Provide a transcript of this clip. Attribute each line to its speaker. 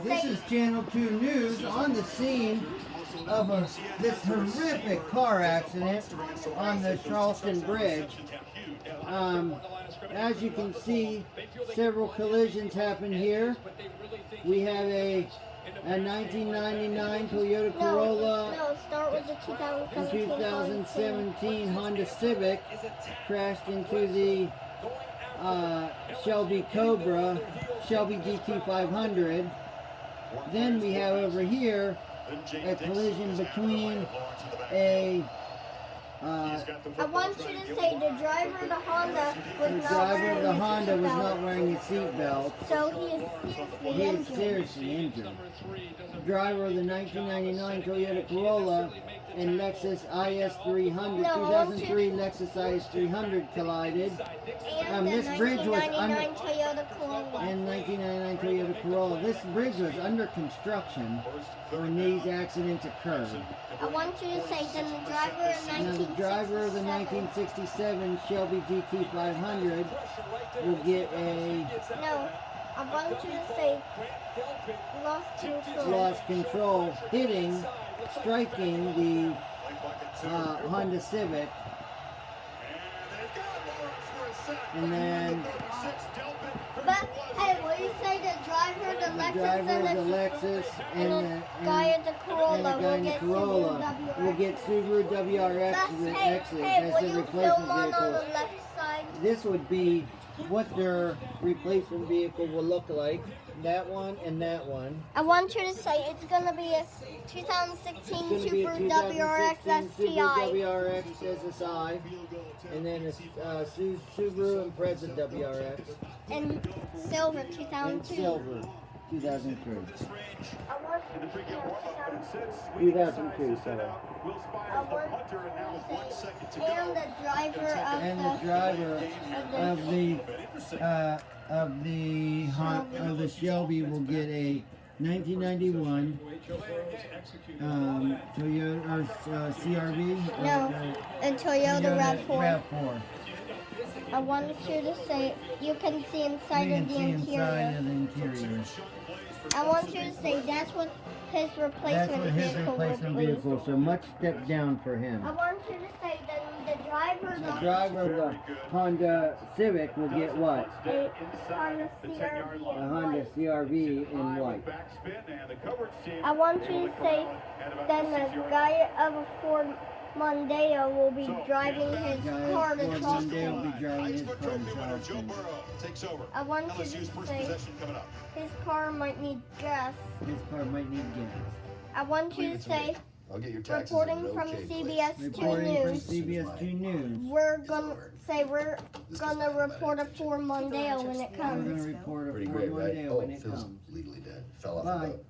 Speaker 1: This is Channel 2 News on the scene of this horrific car accident on the Charleston Bridge. As you can see, several collisions happened here. We have a 1999 Toyota Corolla
Speaker 2: start with the
Speaker 1: 2017 Honda Civic crashed into the Shelby Cobra, Shelby GT500. Then we have over here a collision between a
Speaker 2: I want you to say the driver of the Honda was not wearing
Speaker 1: a seatbelt.
Speaker 2: So he is
Speaker 1: seriously injured. The driver of the 1999 Toyota Corolla and Lexus IS300, 2003 Lexus IS300 collided. This bridge was under 1999 Toyota Corolla. This bridge was under construction when these accidents occurred.
Speaker 2: I want you to say then the driver of
Speaker 1: the 1967 Shelby GT500 will get a...
Speaker 2: No, I want you to say
Speaker 1: lost control, striking the Honda Civic. And then...
Speaker 2: But, hey, what do you say the driver of the Lexus
Speaker 1: and the
Speaker 2: guy at the Corolla
Speaker 1: will get Subaru WRX as the replacement vehicle. This would be what their replacement vehicle will look like. That one and that one.
Speaker 2: I want you to say it's going to be a 2016 Subaru WRX STI.
Speaker 1: WRX SSI. And then a Subaru Impreza WRX.
Speaker 2: And silver 2002.
Speaker 1: Silver 2003.
Speaker 2: 2002,
Speaker 1: sorry.
Speaker 2: And the
Speaker 1: driver of the Shelby will get a 1991 Toyota CRV.
Speaker 2: A Toyota RAV4.
Speaker 1: RAV4.
Speaker 2: I want you to say you can see inside of the interior. I want you to say that's what his replacement vehicle.
Speaker 1: So much step down for him.
Speaker 2: I want you to say that the driver
Speaker 1: of the Honda Civic will get what?
Speaker 2: A Honda CRV.
Speaker 1: A Honda CRV in white.
Speaker 2: I want you to say then the guy of a Ford Mondeo will be driving his car to Charleston. I want you to say his car might need gas. I want you to say, reporting from CBS 2 News, we're gonna report a Ford Mondeo when it comes.
Speaker 1: We're gonna report a Ford Mondeo when it comes.
Speaker 3: Legally dead. Fell off the boat.